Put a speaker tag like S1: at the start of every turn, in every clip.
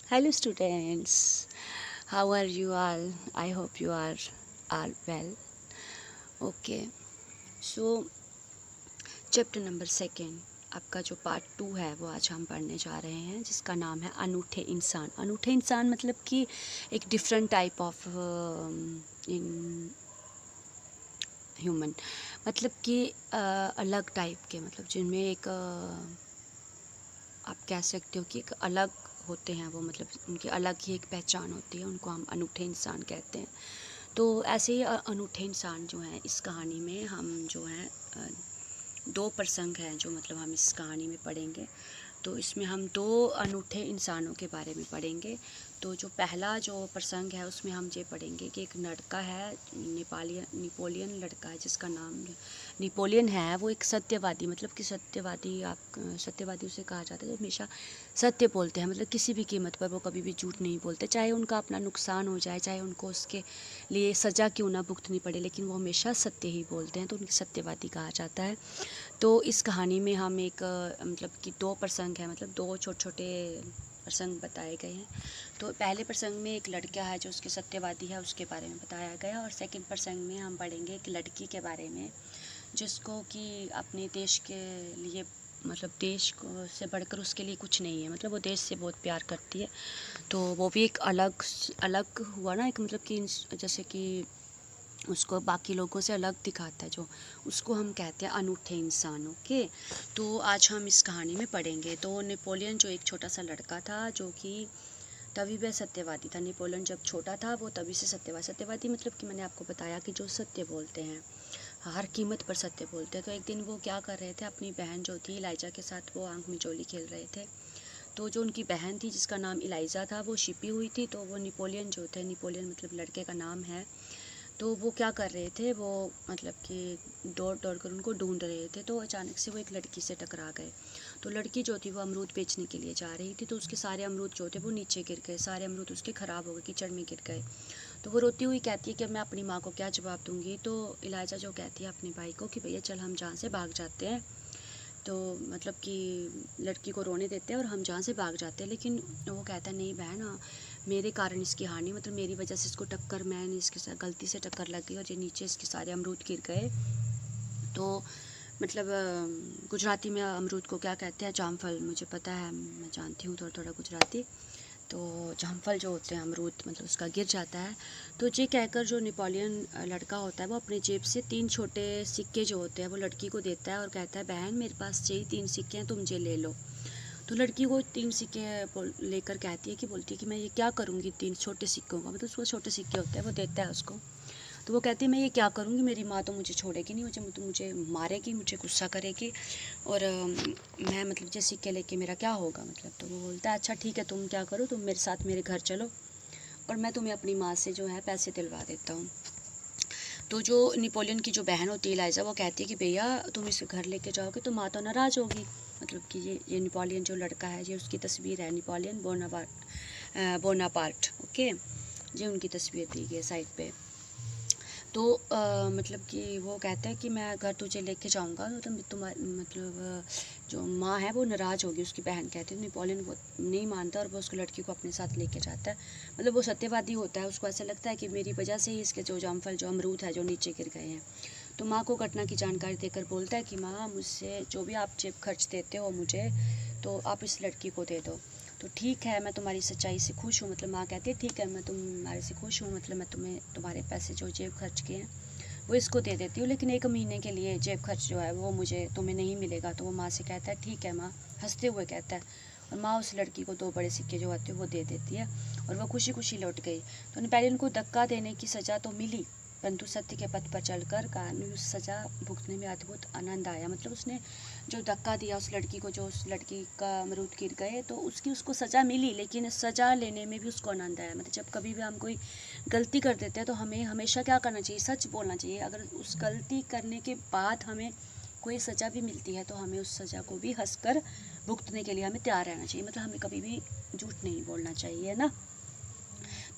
S1: Hello students, how are you all? I hope you are all well. Okay, so chapter number second आपका जो part 2 है वो आज हम पढ़ने जा रहे हैं, जिसका नाम है अनूठे इंसान। अनूठे इंसान मतलब कि एक different type of in human, मतलब कि अलग टाइप के, मतलब जिनमें एक आप कह सकते हो कि एक अलग होते हैं वो, मतलब उनकी अलग ही एक पहचान होती है, उनको हम अनूठे इंसान कहते हैं। तो ऐसे ही अनूठे इंसान जो हैं इस कहानी में हम जो हैं दो प्रसंग हैं जो मतलब हम इस कहानी में पढ़ेंगे। तो इसमें हम दो अनूठे इंसानों के बारे में पढ़ेंगे। तो जो पहला जो प्रसंग है उसमें हम ये पढ़ेंगे कि एक लड़का है, नेपोलियन लड़का है जिसका नाम नेपोलियन है। वो एक सत्यवादी, मतलब कि सत्यवादी उसे कहा जाता है जो हमेशा सत्य बोलते हैं, मतलब किसी भी कीमत पर वो कभी भी झूठ नहीं बोलते, चाहे उनका अपना नुकसान हो जाए, चाहे उनको उसके लिए सज़ा क्यों ना भुगतनी पड़े, लेकिन वो हमेशा सत्य ही बोलते हैं, तो उनकी सत्यवादी कहा जाता है। तो इस कहानी में हम एक मतलब कि दो प्रसंग हैं, मतलब दो छोटे छोटे प्रसंग बताए गए हैं। तो पहले प्रसंग में एक लड़का है जो उसके सत्यवादी है, उसके बारे में बताया गया, और सेकंड प्रसंग में हम पढ़ेंगे एक लड़की के बारे में जिसको कि अपने देश के लिए, मतलब देश को से बढ़कर उसके लिए कुछ नहीं है, मतलब वो देश से बहुत प्यार करती है। तो वो भी एक अलग अलग हुआ ना, एक मतलब कि जैसे कि उसको बाकी लोगों से अलग दिखाता है, जो उसको हम कहते हैं अनूठे इंसान। ओके, तो आज हम इस कहानी में पढ़ेंगे। तो नेपोलियन जो एक छोटा सा लड़का था जो कि तभी वह सत्यवादी था। नेपोलियन जब छोटा था वो तभी से सत्यवादी मतलब कि मैंने आपको बताया कि जो सत्य बोलते हैं, हर कीमत पर सत्य बोलते हैं। तो एक दिन वो क्या कर रहे थे, अपनी बहन जो थी इलाइजा के साथ वो आंख मिचोली खेल रहे थे। तो जो उनकी बहन थी जिसका नाम इलाइजा था वो छिपी हुई थी। तो वो नेपोलियन जो थे, नेपोलियन मतलब लड़के का नाम है, तो वो क्या कर रहे थे, वो मतलब कि दौड़ दौड़ कर उनको ढूंढ रहे थे। तो अचानक से वो एक लड़की से टकरा गए। तो लड़की जो थी वो अमरूद बेचने के लिए जा रही थी, तो उसके सारे अमरूद जो थे वो नीचे गिर गए, सारे अमरूद उसके ख़राब हो गए, कीचड़ में गिर गए। तो वो रोती हुई कहती है कि मैं अपनी माँ को क्या जवाब दूंगी। तो इलाइजा जो कहती है अपने भाई को कि भैया चल हम जहाँ से भाग जाते हैं। तो मतलब कि लड़की को रोने देते हैं और हम जहाँ से भाग जाते हैं, लेकिन वो कहता है नहीं बहन, मेरे कारण इसकी हानि, मतलब मेरी वजह से इसको टक्कर, मैंने इसके साथ गलती से टक्कर लग गई और ये नीचे इसके सारे अमरूद गिर गए। तो मतलब गुजराती में अमरूद को क्या कहते हैं, जामफल, मुझे पता है, मैं जानती हूँ थोड़ा थोड़ा गुजराती। तो जामफल जो होते हैं अमरूद, मतलब उसका गिर जाता है। तो ये कहकर जो नेपोलियन लड़का होता है वो अपने जेब से 3 छोटे सिक्के जो होते हैं वो लड़की को देता है और कहता है बहन मेरे पास यही 3 सिक्के हैं, तुम ये ले लो। तो लड़की वो 3 सिक्के लेकर कहती है कि बोलती है कि मैं ये क्या करूँगी 3 छोटे सिक्कों का, मतलब उसको छोटे सिक्के होते हैं वो देता है उसको। तो वो कहती है मैं ये क्या करूँगी, मेरी माँ तो मुझे छोड़ेगी नहीं, मुझे मारेगी, मुझे गुस्सा करेगी, और मैं मतलब ये सिक्के लेके मेरा क्या होगा, मतलब। तो वो बोलता है अच्छा ठीक है, तुम क्या करो, तुम मेरे साथ मेरे घर चलो और मैं तुम्हें अपनी माँ से जो है पैसे दिलवा देता हूँ। तो जो नेपोलियन की जो बहन होती है इलाइजा, वो कहती है कि भैया तुम इसे घर लेके जाओगे तो माँ तो नाराज़ होगी, मतलब कि ये नेपोलियन जो लड़का है, ये उसकी तस्वीर है, नेपोलियन बोनापार्ट। ओके, ये उनकी तस्वीर दी गई है साइड पे। तो मतलब कि वो कहता है कि मैं अगर तुझे लेके जाऊंगा तो तुम्हारी मतलब जो माँ है वो नाराज़ होगी, उसकी बहन कहती है। नेपोलियन वो नहीं मानता और वो उसको लड़की को अपने साथ लेके जाता है, मतलब वो सत्यवादी होता है, उसको ऐसा लगता है कि मेरी वजह से ही इसके जो जामफल, जो अमरूद है, जो नीचे गिर गए हैं। तो माँ को घटना की जानकारी देकर बोलता है कि माँ मुझसे जो भी आप जेब खर्च देते हो मुझे, तो आप इस लड़की को दे दो। तो ठीक है, मैं तुम्हारी सच्चाई से खुश हूँ, मतलब माँ कहती है ठीक है मैं तुम्हारे से खुश हूँ, मतलब मैं तुम्हें तुम्हारे पैसे जो जेब खर्च किए हैं वो इसको दे देती हूँ, लेकिन 1 महीने के लिए जेब खर्च जो है वो मुझे तुम्हें नहीं मिलेगा। तो वो माँ से कहता है ठीक है माँ, हंसते हुए कहता है, और माँ उस लड़की को 2 बड़े सिक्के जो आते हैं वो दे देती है और वो खुशी खुशी लौट गई। तो नेपोलियन को धक्का देने की सज़ा तो मिली, परंतु सत्य के पथ पर चलकर कानूनी सज़ा भुगतने में अद्भुत आनंद आया। मतलब उसने जो धक्का दिया उस लड़की को, जो उस लड़की का अमरूद गिर गए, तो उसको सज़ा मिली, लेकिन सज़ा लेने में भी उसको आनंद आया। मतलब जब कभी भी हम कोई गलती कर देते हैं तो हमें हमेशा क्या करना चाहिए, सच बोलना चाहिए। अगर उस गलती करने के बाद हमें कोई सज़ा भी मिलती है तो हमें उस सज़ा को भी हंसकर भुगतने के लिए हमें तैयार रहना चाहिए, मतलब हमें कभी भी झूठ नहीं बोलना चाहिए, है ना।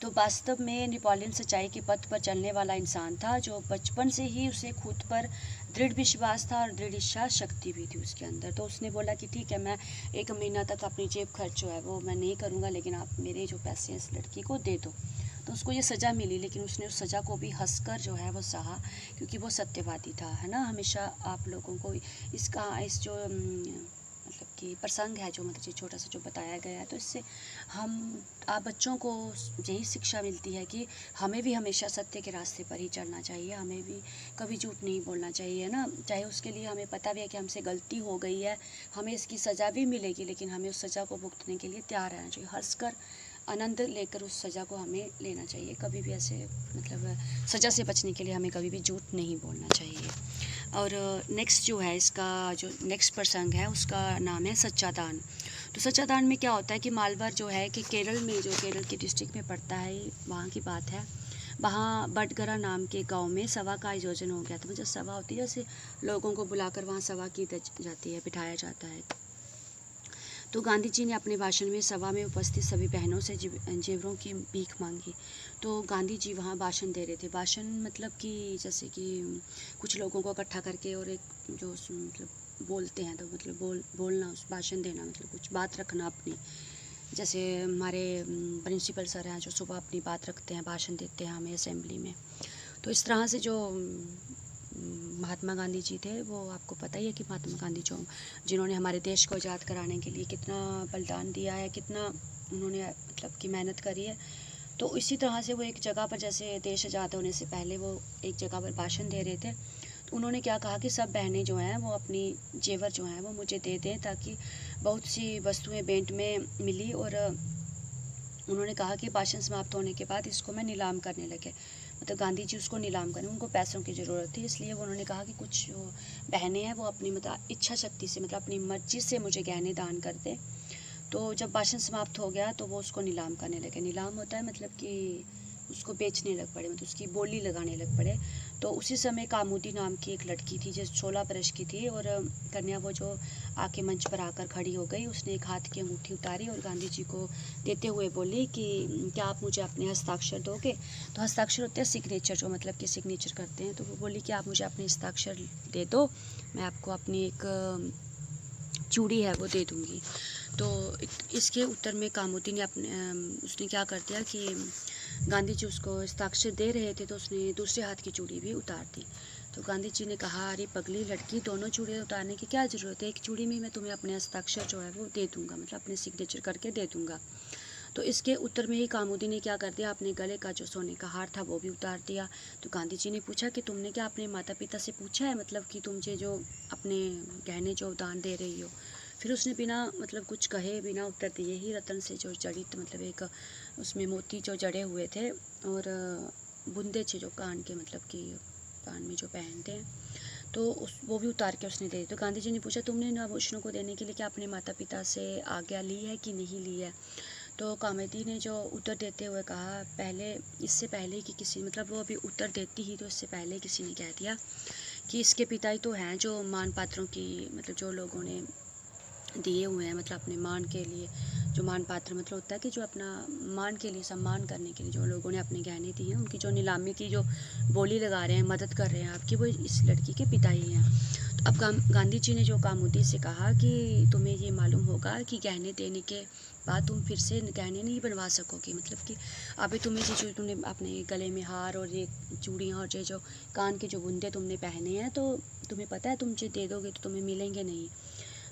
S1: तो वास्तव में नेपोलियन सच्चाई के पथ पर चलने वाला इंसान था, जो बचपन से ही उसे खुद पर दृढ़ विश्वास था और दृढ़ इच्छा शक्ति भी थी उसके अंदर। तो उसने बोला कि ठीक है, मैं 1 महीना तक अपनी जेब खर्च जो है वो मैं नहीं करूँगा, लेकिन आप मेरे जो पैसे हैं इस लड़की को दे दो। तो उसको ये सज़ा मिली, लेकिन उसने उस सज़ा को भी हंसकर जो है वो सहा, क्योंकि वो सत्यवादी था, है ना। हमेशा आप लोगों को इस जो मतलब कि प्रसंग है, जो मतलब छोटा सा जो बताया गया है, तो इससे आप बच्चों को यही शिक्षा मिलती है कि हमें भी हमेशा सत्य के रास्ते पर ही चलना चाहिए, हमें भी कभी झूठ नहीं बोलना चाहिए, है ना। चाहे उसके लिए हमें पता भी है कि हमसे गलती हो गई है, हमें इसकी सज़ा भी मिलेगी, लेकिन हमें उस सज़ा को भुगतने के लिए तैयार रहना चाहिए, हंसकर आनंद लेकर उस सज़ा को हमें लेना चाहिए। कभी भी ऐसे मतलब सज़ा से बचने के लिए हमें कभी भी झूठ नहीं बोलना चाहिए। और नेक्स्ट जो है, इसका जो नेक्स्ट प्रसंग है उसका नाम है सच्चा दान। तो सच्चा दान में क्या होता है कि मालवर जो है कि केरल में, जो केरल के डिस्ट्रिक्ट में पड़ता है, वहाँ की बात है। वहाँ बटगरा नाम के गांव में सभा का आयोजन हो गया था। मतलब सभा होती है, जैसे लोगों को बुलाकर वहाँ सभा की जाती है, बिठाया जाता है। तो गांधी जी ने अपने भाषण में सभा में उपस्थित सभी बहनों से जेवरों की भीख मांगी। तो गांधी जी वहाँ भाषण दे रहे थे। भाषण मतलब कि जैसे कि कुछ लोगों को इकट्ठा करके और एक जो मतलब बोलते हैं, तो मतलब बोलना, उस भाषण देना, मतलब कुछ बात रखना अपनी। जैसे हमारे प्रिंसिपल सर हैं जो सुबह अपनी बात रखते हैं, भाषण देते हैं हमें असेंबली में। तो इस तरह से जो महात्मा गांधी जी थे, वो आपको पता ही है कि महात्मा गांधी जिन्होंने हमारे देश को आज़ाद कराने के लिए कितना बलिदान दिया है, कितना उन्होंने मतलब कि मेहनत करी है। तो इसी तरह से वो एक जगह पर, जैसे देश आज़ाद होने से पहले वो एक जगह पर भाषण दे रहे थे। तो उन्होंने क्या कहा कि सब बहनें जो हैं वो अपनी जेवर जो हैं वो मुझे दे दें, ताकि बहुत सी वस्तुएं भेंट में मिली। और उन्होंने कहा कि भाषण समाप्त होने के बाद इसको मैं नीलाम करने लगे। मतलब गांधी जी उसको नीलाम करें, उनको पैसों की ज़रूरत थी, इसलिए वो उन्होंने कहा कि कुछ जो बहनें हैं वो अपनी मतलब इच्छा शक्ति से, मतलब अपनी मर्जी से मुझे गहने दान कर दें। तो जब भाषण समाप्त हो गया तो वो उसको नीलाम करने लगे। नीलाम होता है मतलब कि उसको बेचने लग पड़े, मतलब उसकी बोली लगाने लग पड़े। तो उसी समय कामुदी नाम की एक लड़की थी जो 16 वर्ष की थी, और कन्या वो जो आके मंच पर आकर खड़ी हो गई। उसने एक हाथ की अंगूठी उतारी और गांधी जी को देते हुए बोली कि क्या आप मुझे अपने हस्ताक्षर दोगे। तो हस्ताक्षर होते हैं सिग्नेचर, जो मतलब कि सिग्नेचर करते हैं। तो वो बोली कि आप मुझे अपने हस्ताक्षर दे दो, मैं आपको अपनी एक चूड़ी है वो दे दूँगी। तो इसके उत्तर में कामुदी ने उसने क्या कर दिया कि गांधी जी उसको हस्ताक्षर दे रहे थे, तो उसने दूसरे हाथ की चूड़ी भी उतार दी। तो गांधी जी ने कहा, अरे पगली लड़की, दोनों चूड़ियाँ उतारने की क्या ज़रूरत है, एक चूड़ी में मैं तुम्हें अपने हस्ताक्षर जो है वो दे दूँगा, मतलब अपने सिग्नेचर करके दे दूँगा। तो इसके उत्तर में ही कामुदी ने क्या कर दिया, अपने गले का जो सोने का हार था वो भी उतार दिया। तो गांधी जी ने पूछा कि तुमने क्या अपने माता पिता से पूछा है, मतलब कि तुम जो अपने गहने जो दान दे रही हो। फिर उसने बिना मतलब कुछ कहे, बिना उत्तर दिए ही रतन से जो जड़ित, मतलब एक उसमें मोती जो जड़े हुए थे और बुंदे थे जो कान के, मतलब कि कान में जो पहनते हैं, तो वो भी उतार के उसने दे दी। तो गांधी जी ने पूछा, तुमने इन आभूषणों को देने के लिए क्या अपने माता पिता से आज्ञा ली है कि नहीं ली है। तो कामुदी ने जो उत्तर देते हुए कहा, पहले इससे पहले कि किसी, मतलब वो अभी उत्तर देती ही तो इससे पहले किसी ने कह दिया कि इसके पिता ही तो हैं जो मान पात्रों की, मतलब जो लोगों ने दिए हुए हैं, मतलब अपने मान के लिए, जो मान पात्र मतलब होता है कि जो अपना मान के लिए, सम्मान करने के लिए जो लोगों ने अपने गहने दिए हैं, उनकी जो नीलामी की जो बोली लगा रहे हैं, मदद कर रहे हैं आपकी, वो इस लड़की के पिता ही हैं। तो अब गांधी जी ने जो कामुदी से कहा कि तुम्हें ये मालूम होगा कि गहने देने के बाद तुम फिर से गहने नहीं बनवा सकोगी, मतलब कि अभी तुम्हें जो तुमने अपने गले में हार और ये चूड़ियाँ और ये जो कान के जो बुंदे तुमने पहने हैं, तो तुम्हें पता है तुम जो दे दोगे तो तुम्हें मिलेंगे नहीं।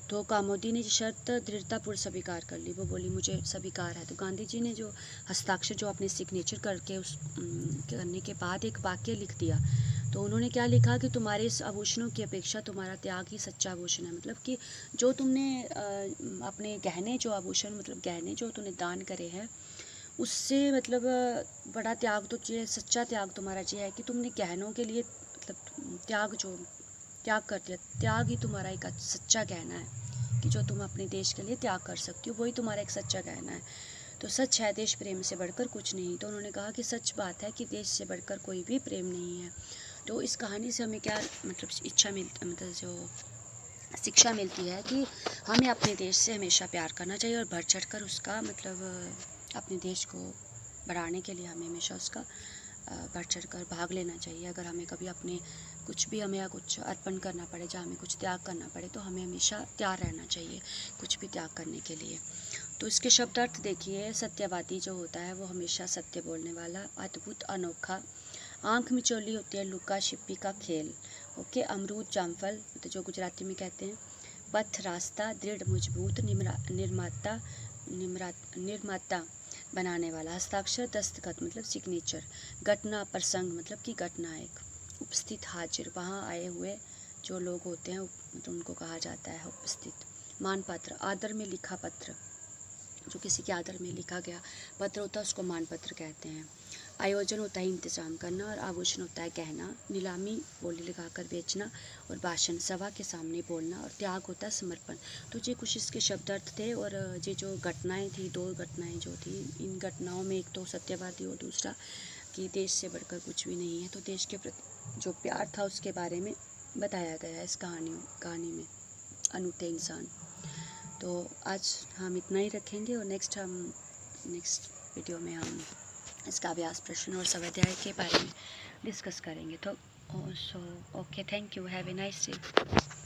S1: तो कामुदी ने शर्त दृढ़तापूर्वक स्वीकार कर ली, वो बोली मुझे स्वीकार है। तो गांधी जी ने जो हस्ताक्षर जो अपने सिग्नेचर करके उस करने के बाद एक वाक्य लिख दिया। तो उन्होंने क्या लिखा कि तुम्हारे इस आभूषणों की अपेक्षा तुम्हारा त्याग ही सच्चा आभूषण है। मतलब कि जो तुमने अपने गहने, जो आभूषण मतलब गहने जो तुमने दान करे हैं, उससे मतलब बड़ा त्याग तो ये सच्चा त्याग तुम्हारा ये है कि तुमने गहनों के लिए मतलब त्याग कर दिया। त्याग ही तुम्हारा एक सच्चा गहना है, कि जो तुम अपने देश के लिए त्याग कर सकती हो, वही तुम्हारा एक सच्चा गहना है। तो सच है, देश प्रेम से बढ़कर कुछ नहीं। तो उन्होंने कहा कि सच बात है कि देश से बढ़कर कोई भी प्रेम नहीं है। तो इस कहानी से हमें क्या मतलब मतलब जो शिक्षा मिलती है कि हमें अपने देश से हमेशा प्यार करना चाहिए और बढ़ चढ़ कर उसका मतलब अपने देश को बढ़ाने के लिए हमें हमेशा उसका बढ़ चढ़ कर भाग लेना चाहिए। अगर हमें कभी अपने कुछ भी हमें कुछ अर्पण करना पड़े, जहाँ हमें कुछ त्याग करना पड़े, तो हमें हमेशा तैयार रहना चाहिए कुछ भी त्याग करने के लिए। तो इसके शब्दार्थ देखिए, सत्यवादी जो होता है वो हमेशा सत्य बोलने वाला, अद्भुत, अनोखा, आँख मिचौली होती है, लुका छिपी का खेल। ओके, अमरूद जामफल तो जो गुजराती में कहते हैं, पथ रास्ता, दृढ़ मजबूत, निर्माता बनाने वाला, हस्ताक्षर दस्तखत मतलब सिग्नेचर, घटना प्रसंग मतलब कि घटना एक, उपस्थित हाजिर वहाँ आए हुए जो लोग होते हैं मतलब उनको कहा जाता है उपस्थित, मानपत्र आदर में लिखा पत्र, जो किसी के आदर में लिखा गया पत्र होता है उसको मानपत्र कहते हैं। आयोजन होता है इंतजाम करना, और आभूषण होता है गहना, नीलामी बोली लगाकर बेचना, और भाषण सभा के सामने बोलना, और त्याग होता है समर्पण। तो ये कुछ इसके शब्दार्थ थे। और ये जो घटनाएं थी, 2 घटनाएं जो थी, इन घटनाओं में एक तो सत्यवादी और दूसरा कि देश से बढ़कर कुछ भी नहीं है। तो देश के प्रति जो प्यार था उसके बारे में बताया गया है इस कहानी में, अनूठे इंसान। तो आज हम इतना ही रखेंगे, और नेक्स्ट वीडियो में हम इसका अभ्यास प्रश्न और स्वाध्याय के बारे में डिस्कस करेंगे। तो so okay, thank you, have a nice day.